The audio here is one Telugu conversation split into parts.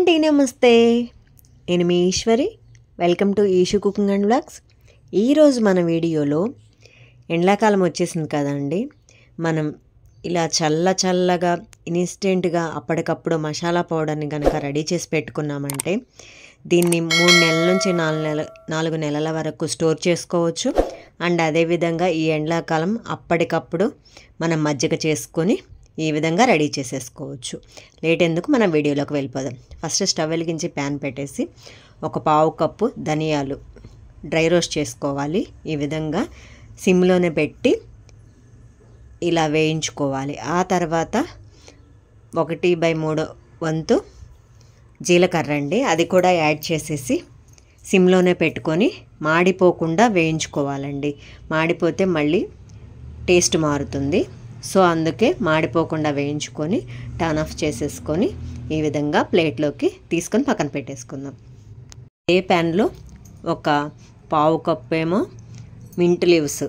అండి నమస్తే, నేను మీ Eshwari. Welcome to Eshu cooking and vlogs. ఈరోజు మన వీడియోలో ఎండాకాలం వచ్చేసింది కదండి, మనం ఇలా చల్లగా ఇన్స్టెంట్గా అప్పటికప్పుడు మసాలా పౌడర్ని కనుక రెడీ చేసి పెట్టుకున్నామంటే దీన్ని 3 నెలల నుంచి 4 నెలల వరకు స్టోర్ చేసుకోవచ్చు. అండ్ అదేవిధంగా ఈ ఎండాకాలం అప్పటికప్పుడు మనం మజ్జిగ చేసుకొని ఈ విధంగా రెడీ చేసేసుకోవచ్చు. లేట్ ఎందుకు, మనం వీడియోలోకి వెళ్ళిపోదాం. ఫస్ట్ స్టవ్ వెలిగించి ప్యాన్ పెట్టేసి ఒక పావు కప్పు ధనియాలు డ్రై రోస్ట్ చేసుకోవాలి. ఈ విధంగా సిమ్లోనే పెట్టి ఇలా వేయించుకోవాలి. ఆ తర్వాత 1/3 వంతు జీలకర్ర అండి, అది కూడా యాడ్ చేసేసి సిమ్లోనే పెట్టుకొని మాడిపోకుండా వేయించుకోవాలండి. మాడిపోతే మళ్ళీ టేస్ట్ మారుతుంది. సో అందుకే మాడిపోకుండా వేయించుకొని టర్న్ ఆఫ్ చేసేసుకొని ఈ విధంగా ప్లేట్లోకి తీసుకొని పక్కన పెట్టేసుకుందాం. ఏ ప్యాన్లో ఒక పావు కప్పు ఏమో మింట్ లీవ్స్,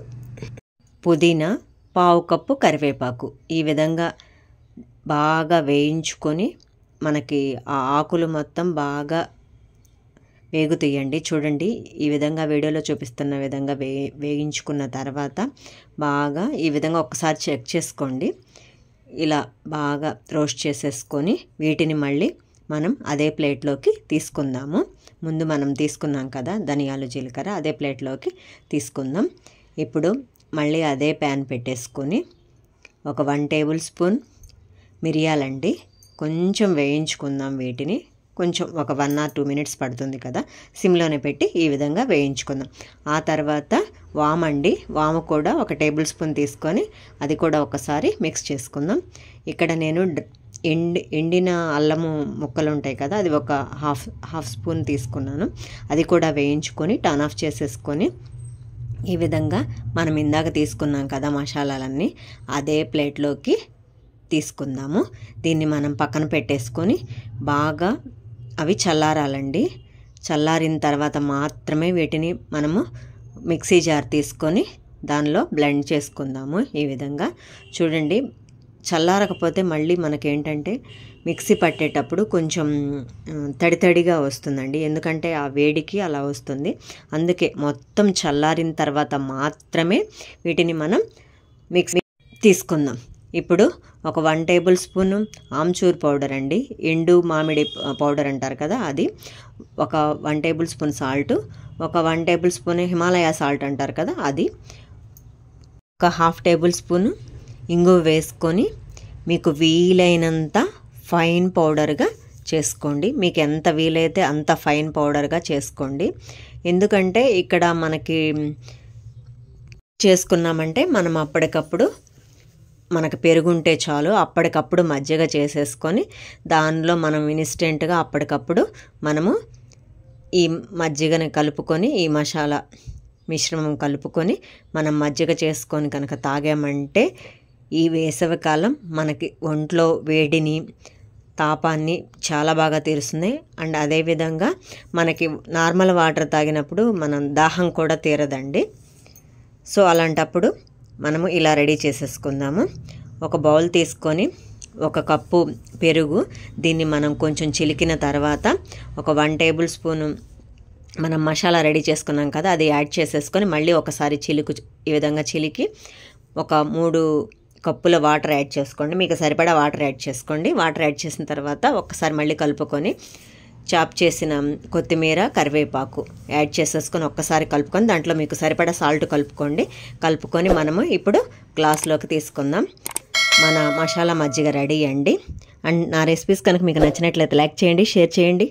పుదీనా, పావు కప్పు కరివేపాకు ఈ విధంగా బాగా వేయించుకొని మనకి ఆ ఆకులు మొత్తం బాగా వేగుతాయండి. చూడండి, ఈ విధంగా వీడియోలో చూపిస్తున్న విధంగా వేయించుకున్న తర్వాత బాగా ఈ విధంగా ఒకసారి చెక్ చేసుకోండి. ఇలా బాగా రోస్ట్ చేసేసుకొని వీటిని మళ్ళీ మనం అదే ప్లేట్లోకి తీసుకుందాము. ముందు మనం తీసుకున్నాం కదా ధనియాలు జీలకర్ర, అదే ప్లేట్లోకి తీసుకుందాం. ఇప్పుడు మళ్ళీ అదే ప్యాన్ పెట్టేసుకొని ఒక 1 టేబుల్ స్పూన్ మిరియాలండి కొంచెం వేయించుకుందాం. వీటిని కొంచెం ఒక 1 or 2 minutes పడుతుంది కదా, సిమ్లోనే పెట్టి ఈ విధంగా వేయించుకుందాం. ఆ తర్వాత వామండి, వాము కూడా 1 టేబుల్ స్పూన్ తీసుకొని అది కూడా ఒకసారి మిక్స్ చేసుకుందాం. ఇక్కడ నేను ఎండిన అల్లము ముక్కలు ఉంటాయి కదా, అది ఒక హాఫ్ స్పూన్ తీసుకున్నాను. అది కూడా వేయించుకొని టర్న్ ఆఫ్ చేసేసుకొని ఈ విధంగా మనం ఇందాక తీసుకున్నాం కదా మసాలాలన్నీ అదే ప్లేట్లోకి తీసుకుందాము. దీన్ని మనం పక్కన పెట్టేసుకొని బాగా అవి చల్లారాలండి. చల్లారిన తర్వాత మాత్రమే వీటిని మనము మిక్సీ జార్ తీసుకొని దానిలో బ్లెండ్ చేసుకుందాము. ఈ విధంగా చూడండి, చల్లారకపోతే మళ్ళీ మనకేంటంటే మిక్సీ పట్టేటప్పుడు కొంచెం తడిగా వస్తుందండి, ఎందుకంటే ఆ వేడికి అలా వస్తుంది. అందుకే మొత్తం చల్లారిన తర్వాత మాత్రమే వీటిని మనం మిక్సీ తీసుకుందాం. ఇప్పుడు ఒక 1 టేబుల్ స్పూన్ ఆమ్చూర్ పౌడర్ అండి, ఎండు మామిడి పౌడర్ అంటారు కదా, అది ఒక 1 టేబుల్ స్పూన్ సాల్ట్, ఒక 1 టేబుల్ స్పూన్ హిమాలయ సాల్ట్ అంటారు కదా, అది ఒక హాఫ్ టేబుల్ స్పూన్ ఇంగువ వేసుకొని మీకు వీలైనంత ఫైన్ పౌడర్గా చేసుకోండి. మీకు ఎంత వీలైతే అంత ఫైన్ పౌడర్గా చేసుకోండి. ఎందుకంటే ఇక్కడ మనకి చేసుకున్నామంటే మనం అప్పటికప్పుడు మనకు పెరుగుంటే చాలు, అప్పటికప్పుడు మజ్జిగ చేసేసుకొని దానిలో మనం ఇన్స్టెంట్గా అప్పటికప్పుడు మనము ఈ మజ్జిగని కలుపుకొని ఈ మసాలా మిశ్రమం కలుపుకొని మనం మజ్జిగ చేసుకొని కనుక తాగామంటే ఈ వేసవికాలం మనకి ఒంట్లో వేడిని తాపాన్ని చాలా బాగా తీరుస్తుంది. అండ్ అదేవిధంగా మనకి నార్మల్ వాటర్ తాగినప్పుడు మనం దాహం కూడా తీరదండి. సో అలాంటప్పుడు మనము ఇలా రెడీ చేసేసుకుందాము. ఒక బౌల్ తీసుకొని 1 కప్పు పెరుగు, దీన్ని మనం కొంచెం చిలికిన తర్వాత ఒక 1 టేబుల్ స్పూన్ మనం మసాలా రెడీ చేసుకున్నాం కదా, అది యాడ్ చేసేసుకొని మళ్ళీ ఒకసారి ఈ విధంగా చిలికి ఒక 3 కప్పుల వాటర్ యాడ్ చేసుకోండి. మీకు సరిపడా వాటర్ యాడ్ చేసుకోండి. వాటర్ యాడ్ చేసిన తర్వాత ఒక్కసారి మళ్ళీ కలుపుకొని చాప్ చేసిన కొత్తిమీర, కరివేపాకు యాడ్ చేసేసుకొని ఒక్కసారి కలుపుకొని దాంట్లో మీకు సరిపడా సాల్ట్ కలుపుకొని మనము ఇప్పుడు గ్లాస్లోకి తీసుకుందాం. మన మసాలా మజ్జిగ రెడీ అండి. అండ్ నా రెసిపీస్ కనుక మీకు నచ్చినట్లయితే లైక్ చేయండి, షేర్ చేయండి.